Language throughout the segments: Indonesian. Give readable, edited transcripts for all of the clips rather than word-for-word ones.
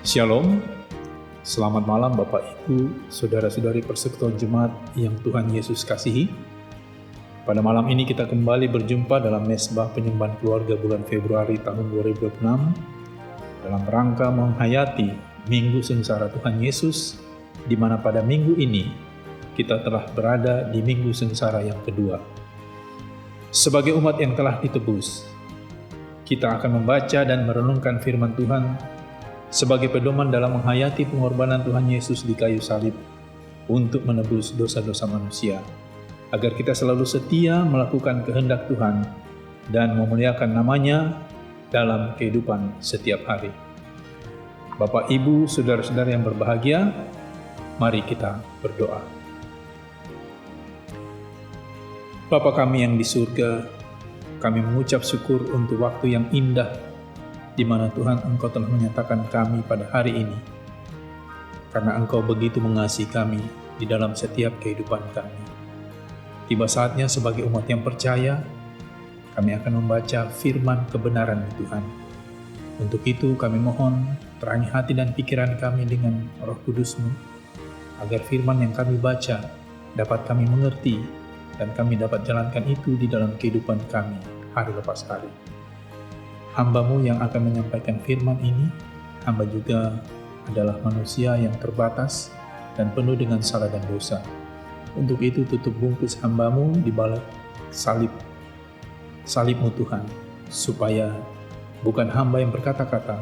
Shalom, selamat malam Bapak Ibu, Saudara-saudari Persekutuan Jemaat yang Tuhan Yesus kasihi. Pada malam ini kita kembali berjumpa dalam Mesbah Penyembahan Keluarga bulan Februari tahun 2026 dalam rangka menghayati Minggu Sengsara Tuhan Yesus, di mana pada minggu ini kita telah berada di Minggu Sengsara yang kedua. Sebagai umat yang telah ditebus, kita akan membaca dan merenungkan firman Tuhan sebagai pedoman dalam menghayati pengorbanan Tuhan Yesus di kayu salib untuk menebus dosa-dosa manusia, agar kita selalu setia melakukan kehendak Tuhan dan memuliakan namanya dalam kehidupan setiap hari. Bapak, Ibu, Saudara-saudara yang berbahagia, mari kita berdoa. Bapa kami yang di surga, kami mengucap syukur untuk waktu yang indah di mana Tuhan Engkau telah menyatakan kami pada hari ini, karena Engkau begitu mengasihi kami di dalam setiap kehidupan kami. Tiba saatnya sebagai umat yang percaya, kami akan membaca firman kebenaran Tuhan. Untuk itu kami mohon terangi hati dan pikiran kami dengan Roh Kudus-Mu, agar firman yang kami baca dapat kami mengerti dan kami dapat jalankan itu di dalam kehidupan kami hari lepas hari. Hamba-Mu yang akan menyampaikan firman ini, hamba juga adalah manusia yang terbatas dan penuh dengan salah dan dosa. Untuk itu tutup bungkus hamba-Mu di balik salib-Mu Tuhan, supaya bukan hamba yang berkata-kata,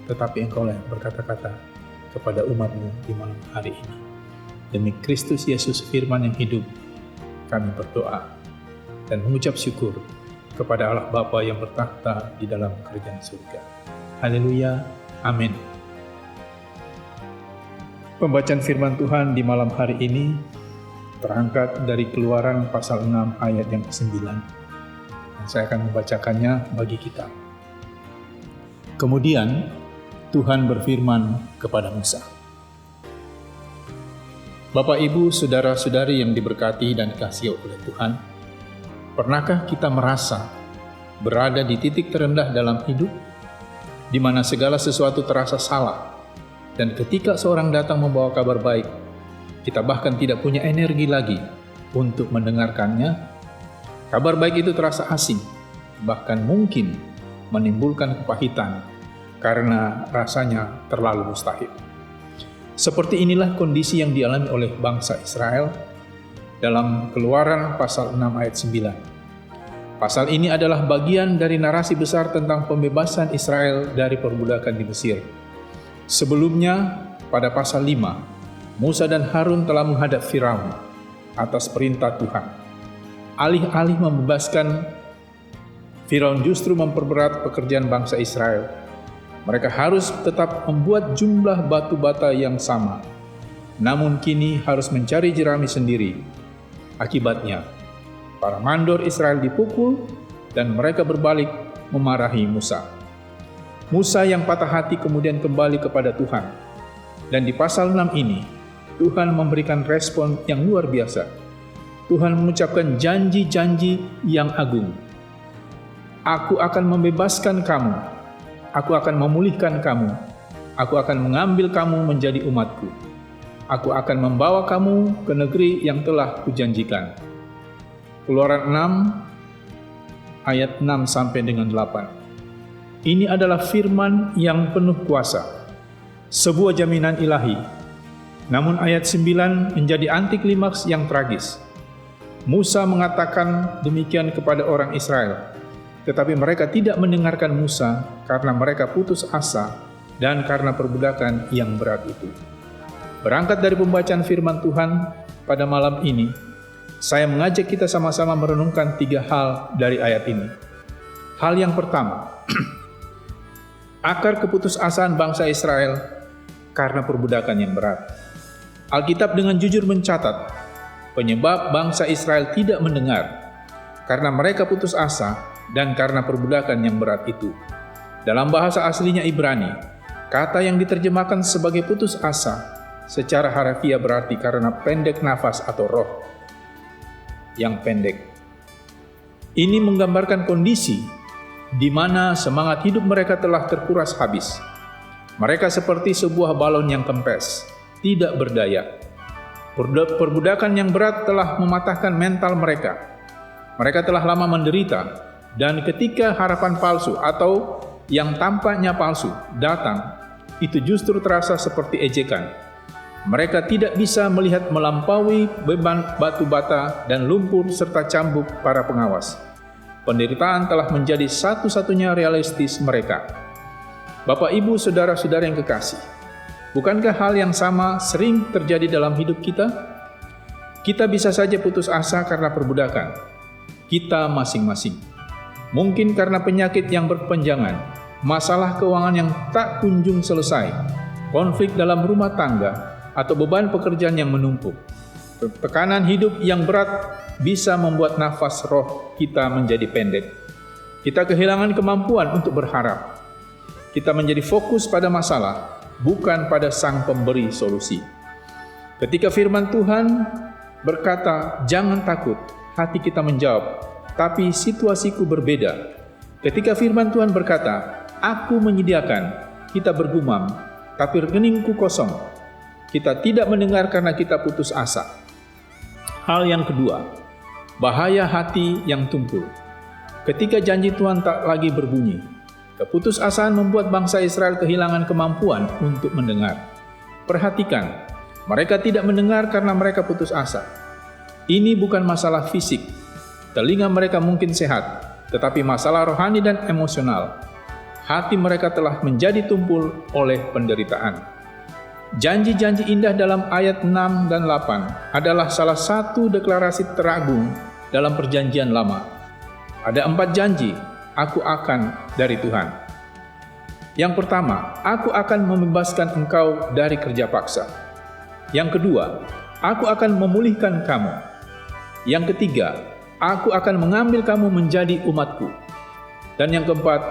tetapi Engkau yang berkata-kata kepada umat-Mu di malam hari ini. Demi Kristus Yesus firman yang hidup, kami berdoa dan mengucap syukur kepada Allah Bapa yang bertakhta di dalam kerajaan surga. Haleluya, amin. Pembacaan firman Tuhan di malam hari ini terangkat dari Keluaran pasal 6 ayat yang ke-9. Dan saya akan membacakannya bagi kita. Kemudian Tuhan berfirman kepada Musa. Bapak, Ibu, Saudara-saudari yang diberkati dan dikasihi oleh Tuhan, pernahkah kita merasa berada di titik terendah dalam hidup, di mana segala sesuatu terasa salah, dan ketika seorang datang membawa kabar baik, kita bahkan tidak punya energi lagi untuk mendengarkannya? Kabar baik itu terasa asing, bahkan mungkin menimbulkan kepahitan karena rasanya terlalu mustahil. Seperti inilah kondisi yang dialami oleh bangsa Israel dalam Keluaran pasal 6 ayat 9. Pasal ini adalah bagian dari narasi besar tentang pembebasan Israel dari perbudakan di Mesir. Sebelumnya, pada pasal 5, Musa dan Harun telah menghadap Firaun atas perintah Tuhan. Alih-alih membebaskan, Firaun justru memperberat pekerjaan bangsa Israel. Mereka harus tetap membuat jumlah batu bata yang sama, namun kini harus mencari jerami sendiri. Akibatnya, para mandor Israel dipukul dan mereka berbalik memarahi Musa. Musa yang patah hati kemudian kembali kepada Tuhan. Dan di pasal 6 ini, Tuhan memberikan respon yang luar biasa. Tuhan mengucapkan janji-janji yang agung. Aku akan membebaskan kamu. Aku akan memulihkan kamu. Aku akan mengambil kamu menjadi umatku. Aku akan membawa kamu ke negeri yang telah kujanjikan. Keluaran 6 ayat 6 sampai dengan 8. Ini adalah firman yang penuh kuasa, sebuah jaminan ilahi. Namun ayat 9 menjadi antiklimaks yang tragis. Musa mengatakan demikian kepada orang Israel, tetapi mereka tidak mendengarkan Musa karena mereka putus asa dan karena perbudakan yang berat itu. Berangkat dari pembacaan firman Tuhan pada malam ini, saya mengajak kita sama-sama merenungkan 3 hal dari ayat ini. Hal yang pertama, akar keputusasaan bangsa Israel karena perbudakan yang berat. Alkitab dengan jujur mencatat, penyebab bangsa Israel tidak mendengar karena mereka putus asa dan karena perbudakan yang berat itu. Dalam bahasa aslinya Ibrani, kata yang diterjemahkan sebagai putus asa secara harafiah berarti karena pendek nafas atau roh yang pendek. Ini menggambarkan kondisi di mana semangat hidup mereka telah terkuras habis. Mereka seperti sebuah balon yang kempes, tidak berdaya. Perbudakan yang berat telah mematahkan mental mereka. Mereka telah lama menderita, dan ketika harapan palsu atau yang tampaknya palsu datang, itu justru terasa seperti ejekan. Mereka tidak bisa melihat melampaui beban batu bata dan lumpur serta cambuk para pengawas. Penderitaan telah menjadi satu-satunya realistis mereka. Bapak, Ibu, saudara-saudara yang kekasih, bukankah hal yang sama sering terjadi dalam hidup kita? Kita bisa saja putus asa karena perbudakan kita masing-masing. Mungkin karena penyakit yang berkepanjangan, masalah keuangan yang tak kunjung selesai, konflik dalam rumah tangga, atau beban pekerjaan yang menumpuk. Tekanan hidup yang berat bisa membuat nafas roh kita menjadi pendek. Kita kehilangan kemampuan untuk berharap. Kita menjadi fokus pada masalah, bukan pada Sang Pemberi solusi. Ketika firman Tuhan berkata, "Jangan takut," hati kita menjawab, "Tapi situasiku berbeda." Ketika firman Tuhan berkata, "Aku menyediakan," kita bergumam, "Tapi rekeningku kosong." Kita tidak mendengar karena kita putus asa. Hal yang kedua, bahaya hati yang tumpul. Ketika janji Tuhan tak lagi berbunyi, keputusasaan membuat bangsa Israel kehilangan kemampuan untuk mendengar. Perhatikan, mereka tidak mendengar karena mereka putus asa. Ini bukan masalah fisik. Telinga mereka mungkin sehat, tetapi masalah rohani dan emosional. Hati mereka telah menjadi tumpul oleh penderitaan. Janji-janji indah dalam ayat 6 dan 8 adalah salah satu deklarasi teragung dalam perjanjian lama. Ada 4 janji, "Aku akan" dari Tuhan. Yang pertama, "Aku akan membebaskan engkau dari kerja paksa." Yang kedua, "Aku akan memulihkan kamu." Yang ketiga, "Aku akan mengambil kamu menjadi umatku." Dan yang keempat,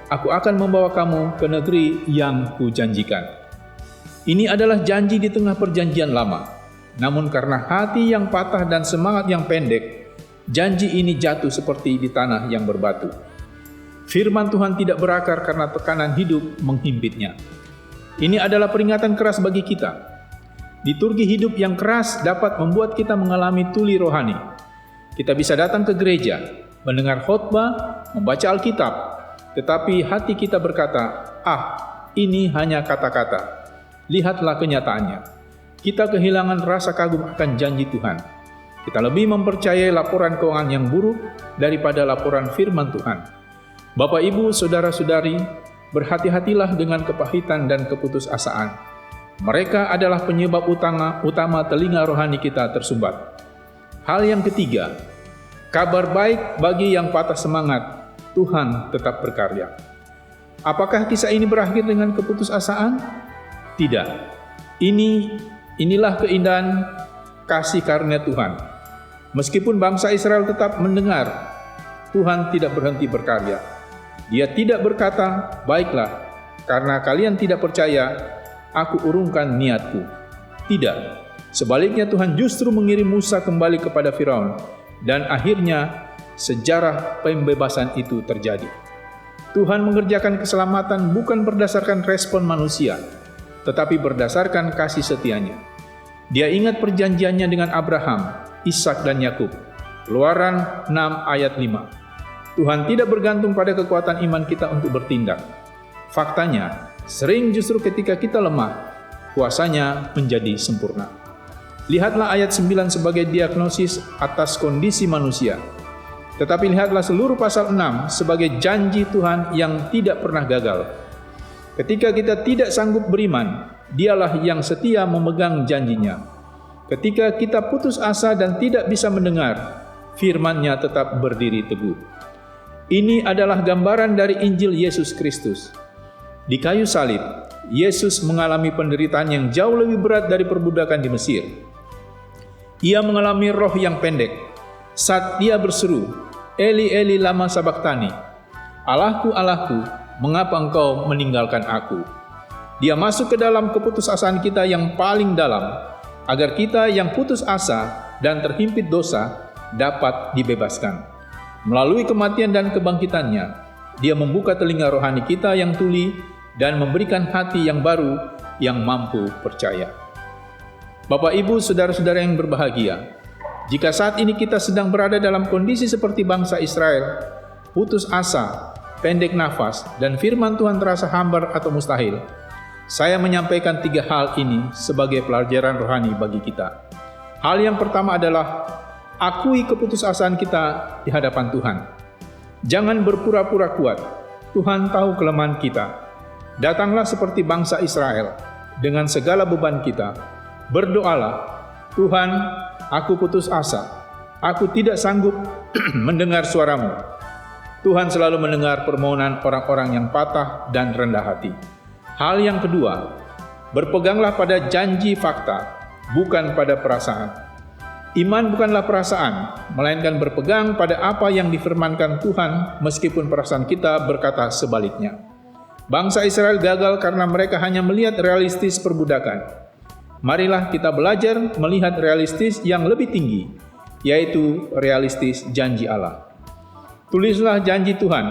"Aku akan membawa kamu ke negeri yang kujanjikan." Ini adalah janji di tengah perjanjian lama. Namun karena hati yang patah dan semangat yang pendek, janji ini jatuh seperti di tanah yang berbatu. Firman Tuhan tidak berakar karena tekanan hidup menghimpitnya. Ini adalah peringatan keras bagi kita. Liturgi hidup yang keras dapat membuat kita mengalami tuli rohani. Kita bisa datang ke gereja, mendengar khotbah, membaca Alkitab, tetapi hati kita berkata, ini hanya kata-kata. Lihatlah kenyataannya. Kita kehilangan rasa kagum akan janji Tuhan. Kita lebih mempercayai laporan keuangan yang buruk daripada laporan firman Tuhan. Bapak, Ibu, saudara-saudari, berhati-hatilah dengan kepahitan dan keputusasaan. Mereka adalah penyebab utama telinga rohani kita tersumbat. Hal yang ketiga, kabar baik bagi yang patah semangat, Tuhan tetap berkarya. Apakah kisah ini berakhir dengan keputusasaan? Tidak. Inilah keindahan kasih karunia Tuhan. Meskipun bangsa Israel tetap mendengar, Tuhan tidak berhenti berkarya. Dia tidak berkata, "Baiklah, karena kalian tidak percaya, aku urungkan niatku." Tidak. Sebaliknya Tuhan justru mengirim Musa kembali kepada Firaun, dan akhirnya sejarah pembebasan itu terjadi. Tuhan mengerjakan keselamatan bukan berdasarkan respon manusia, tetapi berdasarkan kasih setianya. Dia ingat perjanjiannya dengan Abraham, Ishak dan Yakub. Keluaran 6 ayat 5. Tuhan tidak bergantung pada kekuatan iman kita untuk bertindak. Faktanya, sering justru ketika kita lemah, kuasanya menjadi sempurna. Lihatlah ayat 9 sebagai diagnosis atas kondisi manusia. Tetapi lihatlah seluruh pasal 6 sebagai janji Tuhan yang tidak pernah gagal. Ketika kita tidak sanggup beriman, Dialah yang setia memegang janjinya. Ketika kita putus asa dan tidak bisa mendengar, firman-Nya tetap berdiri teguh. Ini adalah gambaran dari Injil Yesus Kristus. Di kayu salib, Yesus mengalami penderitaan yang jauh lebih berat dari perbudakan di Mesir. Ia mengalami roh yang pendek saat Dia berseru, "Eli, Eli, lama sabachthani?" "Allahku, Allahku, mengapa Engkau meninggalkan aku?" Dia masuk ke dalam keputusasaan kita yang paling dalam, agar kita yang putus asa dan terhimpit dosa dapat dibebaskan. Melalui kematian dan kebangkitannya, Dia membuka telinga rohani kita yang tuli dan memberikan hati yang baru yang mampu percaya. Bapak, Ibu, saudara-saudara yang berbahagia, jika saat ini kita sedang berada dalam kondisi seperti bangsa Israel, putus asa, pendek nafas, dan firman Tuhan terasa hambar atau mustahil, saya menyampaikan 3 hal ini sebagai pelajaran rohani bagi kita. Hal yang pertama adalah akui keputusasaan kita di hadapan Tuhan. Jangan berpura-pura kuat. Tuhan tahu kelemahan kita. Datanglah seperti bangsa Israel dengan segala beban kita. Berdoalah, Tuhan, aku putus asa. Aku tidak sanggup mendengar suara-Mu. Tuhan selalu mendengar permohonan orang-orang yang patah dan rendah hati. Hal yang kedua, berpeganglah pada janji fakta, bukan pada perasaan. Iman bukanlah perasaan, melainkan berpegang pada apa yang difirmankan Tuhan meskipun perasaan kita berkata sebaliknya. Bangsa Israel gagal karena mereka hanya melihat realistis perbudakan. Marilah kita belajar melihat realistis yang lebih tinggi, yaitu realistis janji Allah. Tulislah janji Tuhan,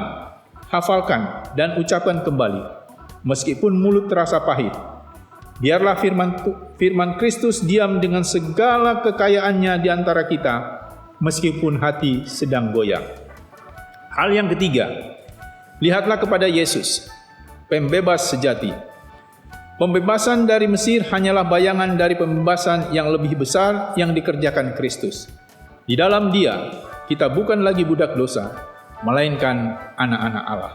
hafalkan dan ucapkan kembali, meskipun mulut terasa pahit. Biarlah firman Kristus diam dengan segala kekayaannya di antara kita, meskipun hati sedang goyang. Hal yang ketiga, lihatlah kepada Yesus, pembebas sejati. Pembebasan dari Mesir hanyalah bayangan dari pembebasan yang lebih besar yang dikerjakan Kristus. Di dalam Dia, kita bukan lagi budak dosa, melainkan anak-anak Allah.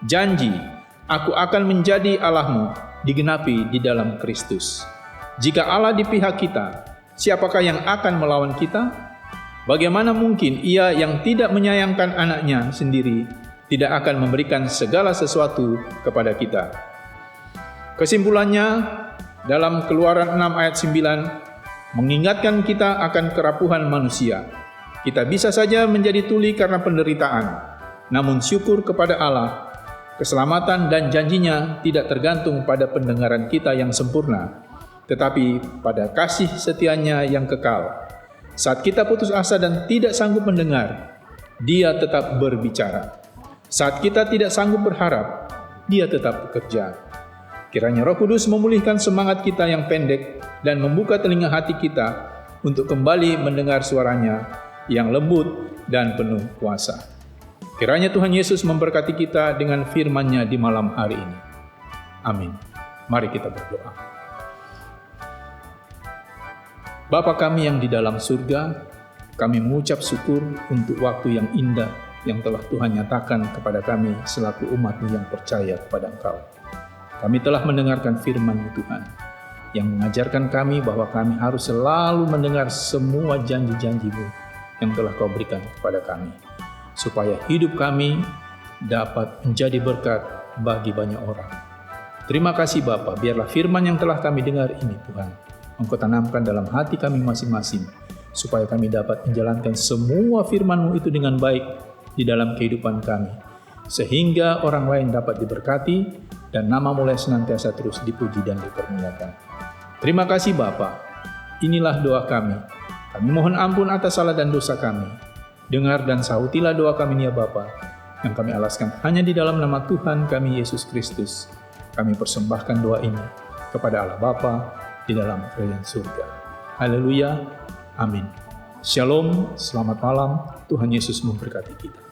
Janji, aku akan menjadi Allahmu, digenapi di dalam Kristus. Jika Allah di pihak kita, siapakah yang akan melawan kita? Bagaimana mungkin Ia yang tidak menyayangkan anaknya sendiri tidak akan memberikan segala sesuatu kepada kita? Kesimpulannya, dalam Keluaran 6 ayat 9, mengingatkan kita akan kerapuhan manusia. Kita bisa saja menjadi tuli karena penderitaan, namun syukur kepada Allah, keselamatan dan janjinya tidak tergantung pada pendengaran kita yang sempurna, tetapi pada kasih setianya yang kekal. Saat kita putus asa dan tidak sanggup mendengar, Dia tetap berbicara. Saat kita tidak sanggup berharap, Dia tetap bekerja. Kiranya Roh Kudus memulihkan semangat kita yang pendek dan membuka telinga hati kita untuk kembali mendengar suaranya yang lembut dan penuh kuasa. Kiranya Tuhan Yesus memberkati kita dengan firman-Nya di malam hari ini. Amin. Mari kita berdoa. Bapa kami yang di dalam surga, kami mengucap syukur untuk waktu yang indah yang telah Tuhan nyatakan kepada kami selaku umat-Mu yang percaya kepada Engkau. Kami telah mendengarkan firman-Mu Tuhan, yang mengajarkan kami bahwa kami harus selalu mendengar semua janji-janji-Mu yang telah Kau berikan kepada kami, supaya hidup kami dapat menjadi berkat bagi banyak orang. Terima kasih Bapa, biarlah firman yang telah kami dengar ini Tuhan, Engkau tanamkan dalam hati kami masing-masing, supaya kami dapat menjalankan semua firman-Mu itu dengan baik di dalam kehidupan kami, sehingga orang lain dapat diberkati, dan nama mulai senantiasa terus dipuji dan dipermuliakan. Terima kasih Bapa. Inilah doa kami. Kami mohon ampun atas salah dan dosa kami. Dengar dan sahutilah doa kami ya Bapa, yang kami alaskan hanya di dalam nama Tuhan kami Yesus Kristus. Kami persembahkan doa ini kepada Allah Bapa di dalam kerajaan surga. Haleluya. Amin. Shalom, selamat malam. Tuhan Yesus memberkati kita.